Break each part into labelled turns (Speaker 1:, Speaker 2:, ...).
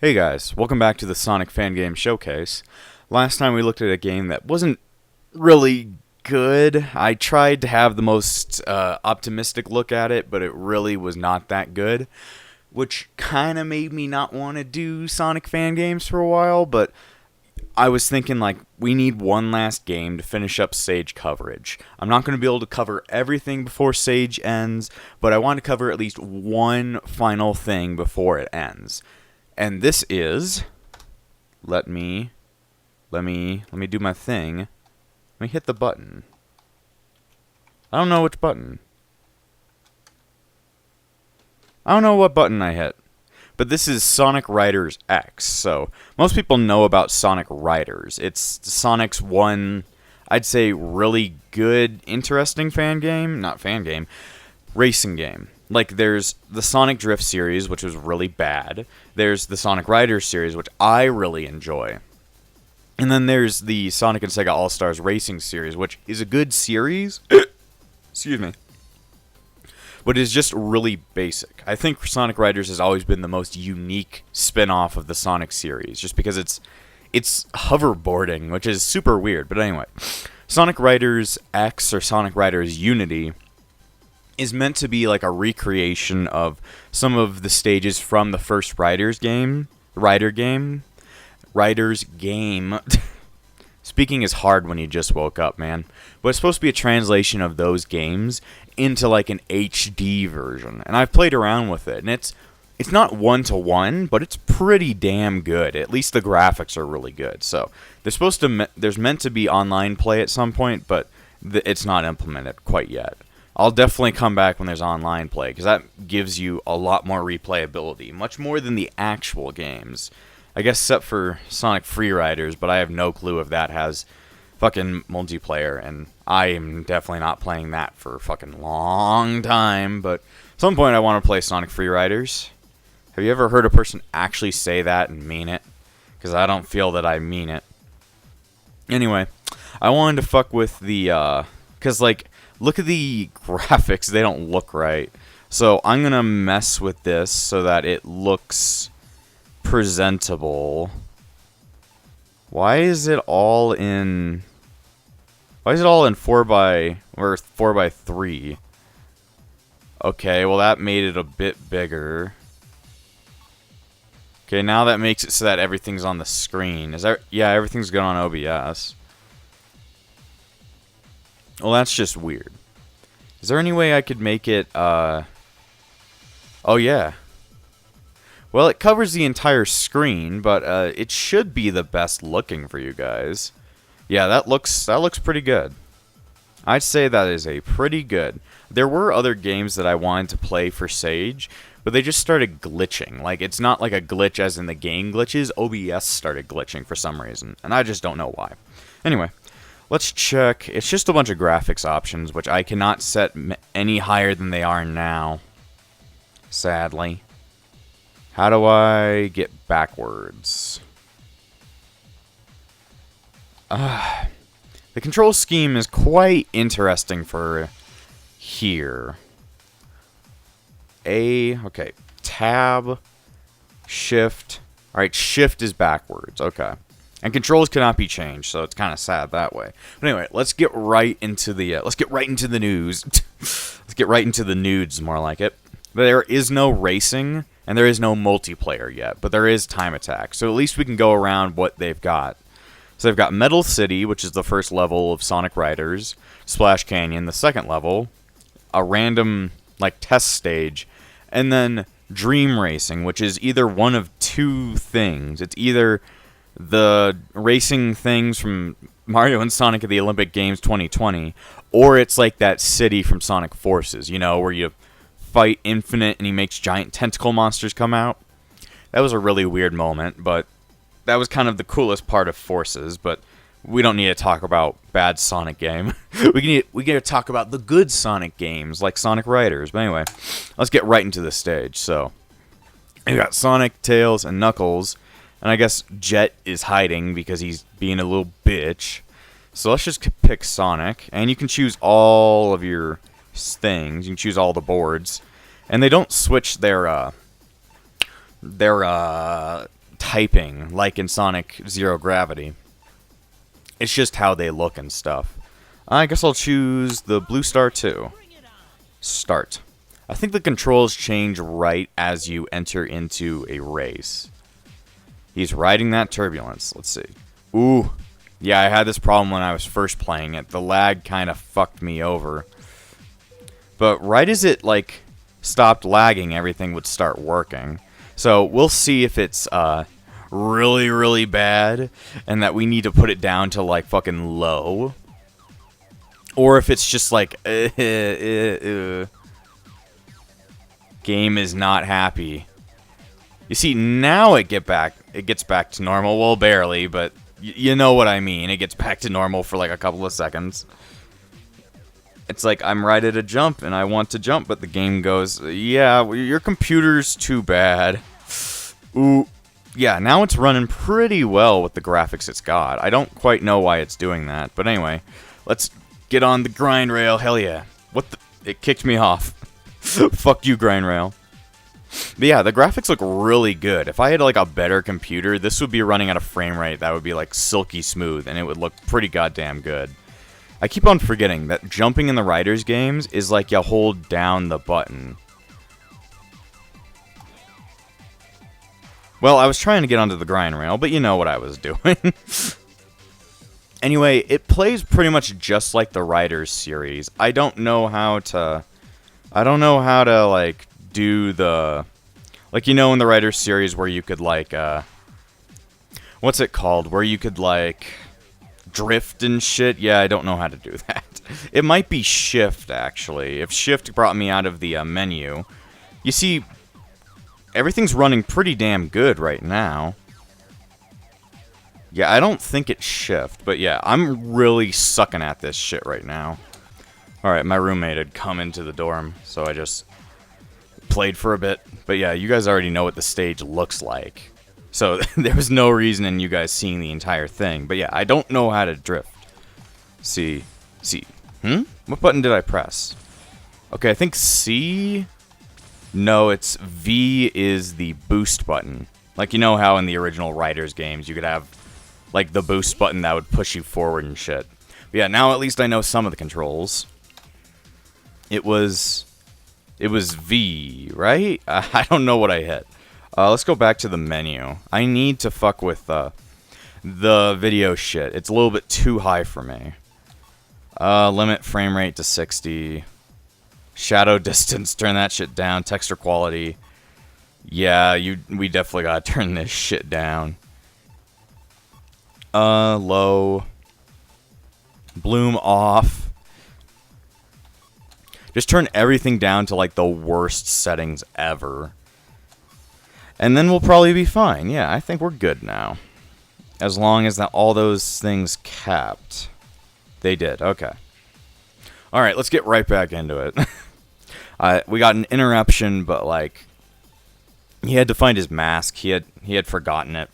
Speaker 1: Hey guys, welcome back to the Sonic Fan Game Showcase. Last time we looked at a game that wasn't really good. I tried to have the most optimistic look at it, but it really was not that good, which kind of made me not want to do Sonic Fan Games for a while, but I was thinking, like, we need one last game to finish up Sage coverage. I'm not going to be able to cover everything before Sage ends, but I want to cover at least one final thing before it ends. And this is, let me do my thing. Let me hit the button. I don't know which button. I don't know what button I hit. But this is Sonic Riders X. So, most people know about Sonic Riders. It's Sonic's one, I'd say, really good, interesting racing game. Like, there's the Sonic Drift series, which was really bad. There's the Sonic Riders series, which I really enjoy. And then there's the Sonic and Sega All-Stars Racing series, which is a good series. Excuse me. But it's just really basic. I think Sonic Riders has always been the most unique spin-off of the Sonic series, just because it's hoverboarding, which is super weird. But anyway, Sonic Riders X, or Sonic Riders Unity, is meant to be like a recreation of some of the stages from the first Riders game. Speaking is hard when you just woke up, man. But it's supposed to be a translation of those games into like an HD version. And I've played around with it, and it's not one-to-one, but it's pretty damn good. At least the graphics are really good. So there's meant to be online play at some point, but it's not implemented quite yet. I'll definitely come back when there's online play, because that gives you a lot more replayability, much more than the actual games. I guess except for Sonic Free Riders, but I have no clue if that has fucking multiplayer, and I am definitely not playing that for a fucking long time, but at some point I want to play Sonic Free Riders. Have you ever heard a person actually say that and mean it? Because I don't feel that I mean it. Anyway, I wanted to fuck with the, because, like, look at the graphics, they don't look right. So I'm going to mess with this so that it looks presentable. Why is it all in 4x3? Okay, well that made it a bit bigger. Okay, now that makes it so that everything's on the screen. Yeah, everything's good on OBS. Well, that's just weird. Is there any way I could make it, Oh, yeah. Well, it covers the entire screen, but it should be the best looking for you guys. Yeah, that looks pretty good. I'd say that is a pretty good. There were other games that I wanted to play for Sage, but they just started glitching. Like, it's not like a glitch as in the game glitches. OBS started glitching for some reason, and I just don't know why. Anyway. Let's check. It's just a bunch of graphics options, which I cannot set any higher than they are now. Sadly. How do I get backwards? The control scheme is quite interesting for here. Okay. Tab. Shift. Alright, shift is backwards. Okay. And controls cannot be changed, so it's kind of sad that way. But anyway, let's get right into the news. Let's get right into the nudes, more like it. There is no racing, and there is no multiplayer yet, but there is time attack. So at least we can go around what they've got. So they've got Metal City, which is the first level of Sonic Riders, Splash Canyon, the second level, a random, like, test stage, and then Dream Racing, which is either one of two things. It's either the racing things from Mario and Sonic at the Olympic Games 2020, or it's like that city from Sonic Forces, you know, where you fight Infinite and he makes giant tentacle monsters come out. That was a really weird moment, but that was kind of the coolest part of Forces, but we don't need to talk about bad Sonic game. we get to talk about the good Sonic games, like Sonic Riders. But anyway, let's get right into the stage. So, we got Sonic, Tails, and Knuckles. And I guess Jet is hiding because he's being a little bitch. So let's just pick Sonic. And you can choose all of your things. You can choose all the boards. And they don't switch their typing like in Sonic Zero Gravity. It's just how they look and stuff. I guess I'll choose the Blue Star 2. Start. I think the controls change right as you enter into a race. He's riding that turbulence. Let's see. Ooh. Yeah, I had this problem when I was first playing it. The lag kind of fucked me over. But right as it, like, stopped lagging, everything would start working. So we'll see if it's really, really bad and that we need to put it down to, like, fucking low. Or if it's just like, game is not happy. You see, now it gets back to normal. Well, barely, but you know what I mean. It gets back to normal for like a couple of seconds. It's like I'm right at a jump and I want to jump, but the game goes, yeah, your computer's too bad. Ooh. Yeah, now it's running pretty well with the graphics it's got. I don't quite know why it's doing that, but anyway, let's get on the grind rail. Hell yeah. What the? It kicked me off. Fuck you, grind rail. But yeah, the graphics look really good. If I had like a better computer, this would be running at a frame rate that would be like silky smooth, and it would look pretty goddamn good. I keep on forgetting that jumping in the Riders games is like you hold down the button. Well, I was trying to get onto the grind rail, but you know what I was doing. Anyway, it plays pretty much just like the Riders series. I don't know how to, like, do the, like, you know in the Riders series where you could, like, what's it called? Where you could, like, drift and shit? Yeah, I don't know how to do that. It might be Shift, actually. If Shift brought me out of the menu. You see, everything's running pretty damn good right now. Yeah, I don't think it's Shift, but yeah, I'm really sucking at this shit right now. Alright, my roommate had come into the dorm, so I just played for a bit. But yeah, you guys already know what the stage looks like. So there was no reason in you guys seeing the entire thing. But yeah, I don't know how to drift. See. What button did I press? Okay, I think C... No, it's V is the boost button. Like, you know how in the original Riders games you could have, like, the boost button that would push you forward and shit. But yeah, now at least I know some of the controls. It was V, right? I don't know what I hit. Let's go back to the menu. I need to fuck with the video shit. It's a little bit too high for me. Limit frame rate to 60. Shadow distance, turn that shit down. Texture quality. Yeah, we definitely gotta turn this shit down. Low. Bloom off. Just turn everything down to like the worst settings ever. And then we'll probably be fine. Yeah, I think we're good now. As long as all those things capped. They did, okay. Alright, let's get right back into it. We got an interruption, but like... He had to find his mask. He had forgotten it.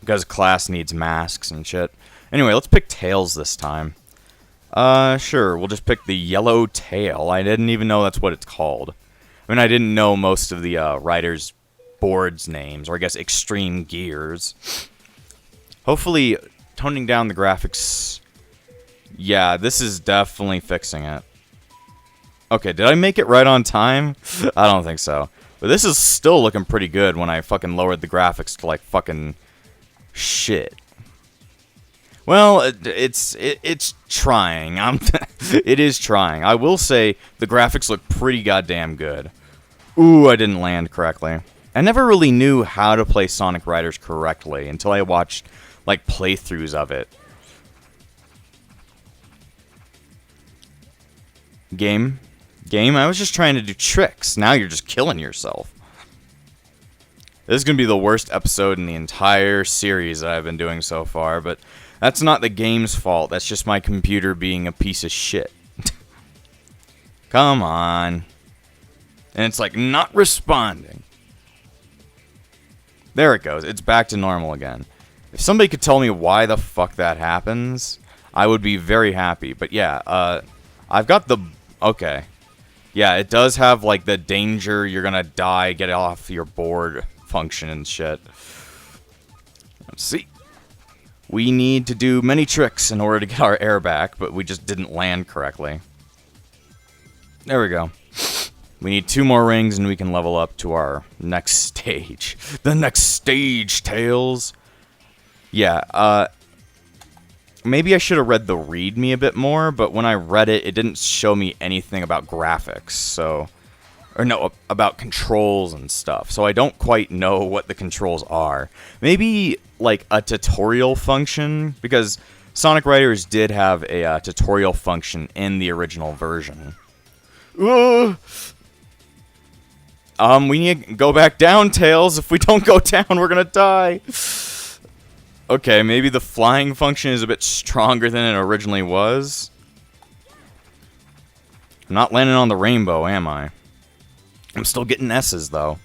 Speaker 1: Because class needs masks and shit. Anyway, let's pick Tails this time. Sure, we'll just pick the yellow tail. I didn't even know that's what it's called. I mean, I didn't know most of the Riders boards names, or I guess Extreme Gears. Hopefully, toning down the graphics... Yeah, this is definitely fixing it. Okay, did I make it right on time? I don't think so. But this is still looking pretty good when I fucking lowered the graphics to, like, fucking shit. Well, it's trying. It is trying. I will say the graphics look pretty goddamn good. Ooh, I didn't land correctly. I never really knew how to play Sonic Riders correctly until I watched, like, playthroughs of it. Game, I was just trying to do tricks. Now you're just killing yourself. This is going to be the worst episode in the entire series that I've been doing so far, but that's not the game's fault. That's just my computer being a piece of shit. Come on. And it's like not responding. There it goes. It's back to normal again. If somebody could tell me why the fuck that happens, I would be very happy. But yeah, I've got the... Okay. Yeah, it does have, like, the danger, you're gonna die, get off your board function and shit. Let's see. We need to do many tricks in order to get our air back, but we just didn't land correctly. There we go. We need 2 more rings and we can level up to our next stage. The next stage, Tails! Yeah, maybe I should have read the README a bit more, but when I read it, it didn't show me anything about graphics, so... Or no, about controls and stuff. So I don't quite know what the controls are. Maybe, like, a tutorial function, because Sonic Riders did have a tutorial function in the original version. We need to go back down, Tails. If we don't go down, we're gonna die. Okay, maybe the flying function is a bit stronger than it originally was. I'm not landing on the rainbow, am I? I'm still getting S's, though.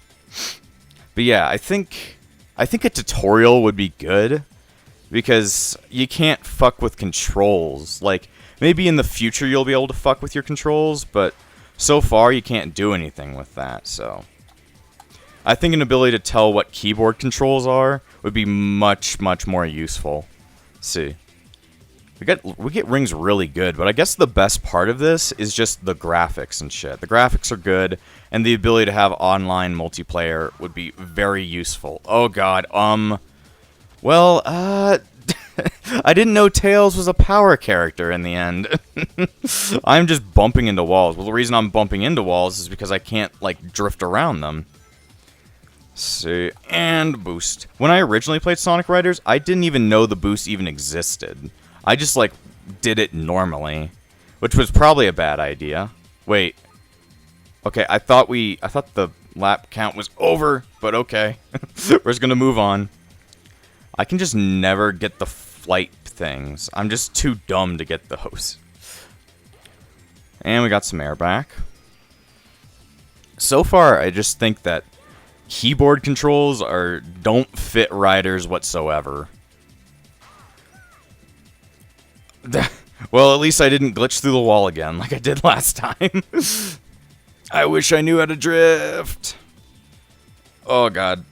Speaker 1: But yeah, I think a tutorial would be good. Because you can't fuck with controls. Like, maybe in the future you'll be able to fuck with your controls, but so far you can't do anything with that, so... I think an ability to tell what keyboard controls are would be much, much more useful. Let's see. We get rings really good, but I guess the best part of this is just the graphics and shit. The graphics are good, and the ability to have online multiplayer would be very useful. Oh god, well, I didn't know Tails was a power character in the end. I'm just bumping into walls. Well, the reason I'm bumping into walls is because I can't, like, drift around them. Let's see, and boost. When I originally played Sonic Riders, I didn't even know the boost even existed. I just, like, did it normally, which was probably a bad idea. Wait. Okay, I thought the lap count was over, but okay. We're just gonna move on. I can just never get the flight things. I'm just too dumb to get those. And we got some air back. So far, I just think that keyboard controls don't fit Riders whatsoever. Well, at least I didn't glitch through the wall again like I did last time. I wish I knew how to drift. Oh god.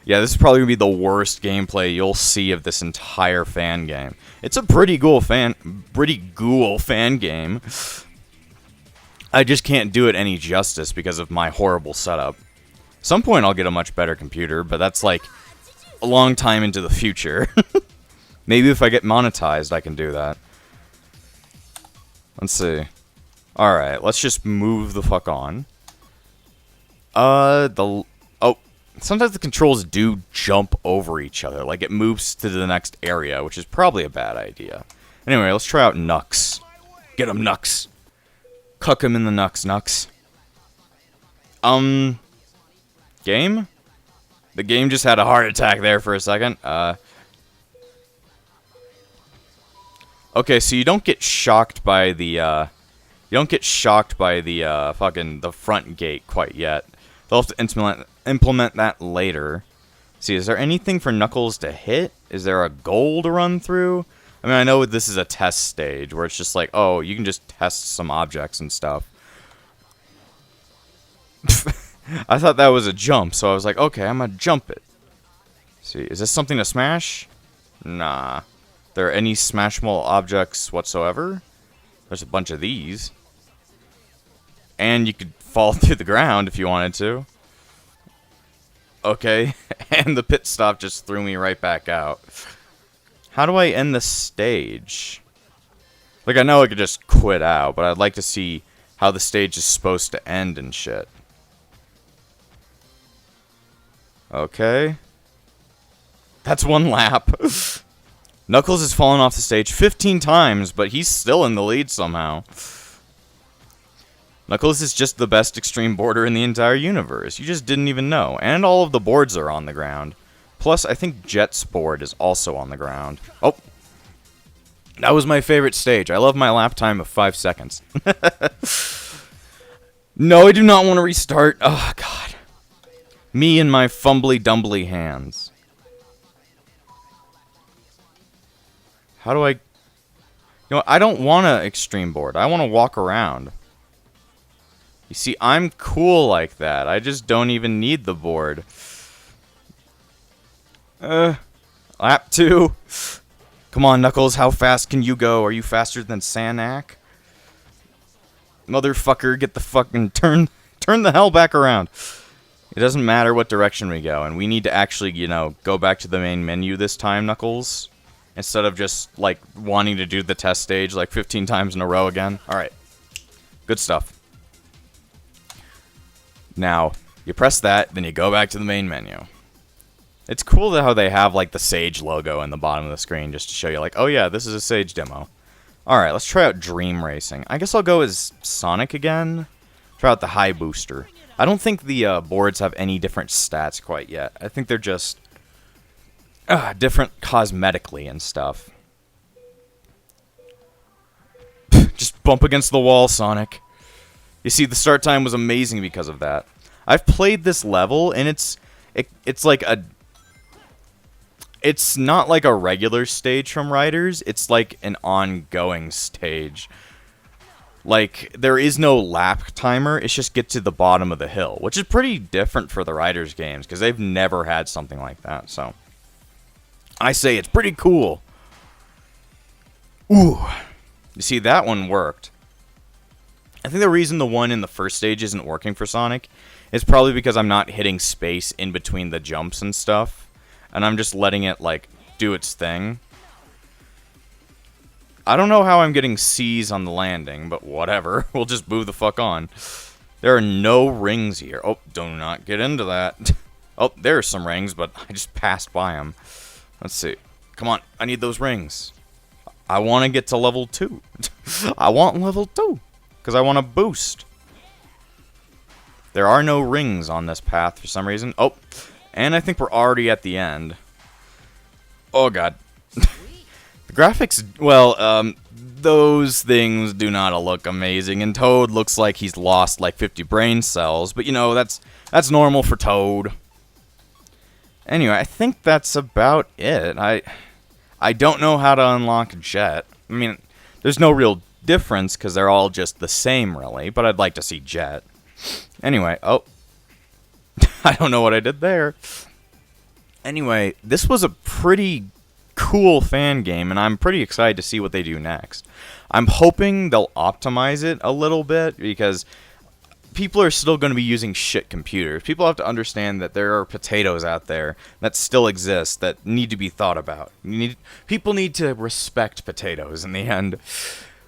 Speaker 1: Yeah, this is probably going to be the worst gameplay you'll see of this entire fan game. It's a pretty ghoul fan game. I just can't do it any justice because of my horrible setup. Some point I'll get a much better computer, but that's like a long time into the future. Maybe if I get monetized, I can do that. Let's see. Alright, let's just move the fuck on. Sometimes the controls do jump over each other. Like, it moves to the next area, which is probably a bad idea. Anyway, let's try out Nux. Get him, Nux. Cuck him in the Nux. Game? The game just had a heart attack there for a second. Okay, so you don't get shocked by the, the front gate quite yet. They'll have to implement that later. See, is there anything for Knuckles to hit? Is there a goal to run through? I mean, I know this is a test stage where it's just like, oh, you can just test some objects and stuff. I thought that was a jump, so I was like, okay, I'm gonna jump it. See, is this something to smash? Nah. There any smashable objects whatsoever? There's a bunch of these. And you could fall through the ground if you wanted to. Okay, and the pit stop just threw me right back out. How do I end the stage? Like, I know I could just quit out, but I'd like to see how the stage is supposed to end and shit. Okay. That's one lap. Knuckles has fallen off the stage 15 times, but he's still in the lead somehow. Knuckles is just the best extreme boarder in the entire universe. You just didn't even know. And all of the boards are on the ground. Plus, I think Jet's board is also on the ground. Oh. That was my favorite stage. I love my lap time of 5 seconds. No, I do not want to restart. Oh, God. Me and my fumbly-dumbly hands. How do I... You know what? I don't want to extreme board. I want to walk around. You see, I'm cool like that. I just don't even need the board. Lap 2. Come on, Knuckles, how fast can you go? Are you faster than Sanac? Motherfucker, get the fucking turn the hell back around. It doesn't matter what direction we go, and we need to actually, you know, go back to the main menu this time, Knuckles, instead of just, like, wanting to do the test stage, like, 15 times in a row again. Alright. Good stuff. Now, you press that, then you go back to the main menu. It's cool how they have, like, the Sage logo in the bottom of the screen, just to show you, like, oh yeah, this is a Sage demo. Alright, let's try out Dream Racing. I guess I'll go as Sonic again. Try out the High Booster. I don't think the boards have any different stats quite yet. I think they're just different cosmetically and stuff. Just bump against the wall, Sonic. You see, the start time was amazing because of that. I've played this level, and it's like a... It's not like a regular stage from Riders. It's like an ongoing stage. Like, there is no lap timer, it's just get to the bottom of the hill, which is pretty different for the Riders games, because they've never had something like that, so. I say it's pretty cool. Ooh. You see, that one worked. I think the reason the one in the first stage isn't working for Sonic is probably because I'm not hitting space in between the jumps and stuff, and I'm just letting it, like, do its thing. I don't know how I'm getting C's on the landing, but whatever. We'll just move the fuck on. There are no rings here. Oh, do not get into that. Oh, there are some rings, but I just passed by them. Let's see. Come on, I need those rings. I want to get to level 2. I want level 2, because I want to boost. There are no rings on this path for some reason. Oh, and I think we're already at the end. Oh, God. The graphics, well, those things do not look amazing, and Toad looks like he's lost like 50 brain cells, but you know, that's normal for Toad. Anyway, I think that's about it. I don't know how to unlock Jet. I mean, there's no real difference because they're all just the same, really, but I'd like to see Jet. Anyway, oh. I don't know what I did there. Anyway, this was a pretty cool fan game, and I'm pretty excited to see what they do next. I'm hoping they'll optimize it a little bit, because people are still going to be using shit computers. People have to understand that there are potatoes out there that still exist that need to be thought about. People need to respect potatoes in the end.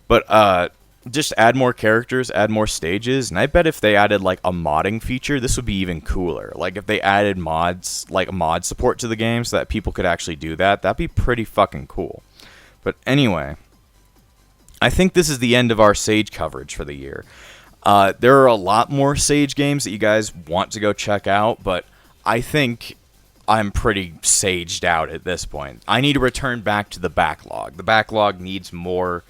Speaker 1: But just add more characters, add more stages, and I bet if they added like a modding feature, this would be even cooler. Like if they added mods, like mod support to the game so that people could actually do that, that'd be pretty fucking cool. But anyway, I think this is the end of our Sage coverage for the year. There are a lot more Sage games that you guys want to go check out, but I think I'm pretty saged out at this point. I need to return back to the backlog. The backlog needs more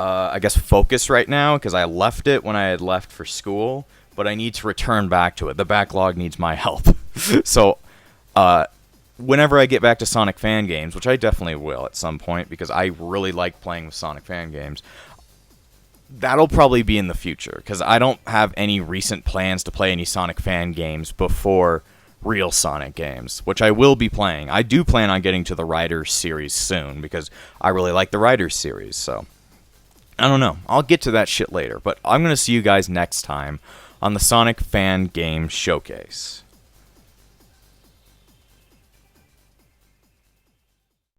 Speaker 1: I guess, focus right now, because I left it when I had left for school, but I need to return back to it. The backlog needs my help. So, whenever I get back to Sonic fan games, which I definitely will at some point, because I really like playing with Sonic fan games, that'll probably be in the future, because I don't have any recent plans to play any Sonic fan games before real Sonic games, which I will be playing. I do plan on getting to the Riders series soon, because I really like the Riders series, so I don't know. I'll get to that shit later, but I'm going to see you guys next time on the Sonic Fan Game Showcase.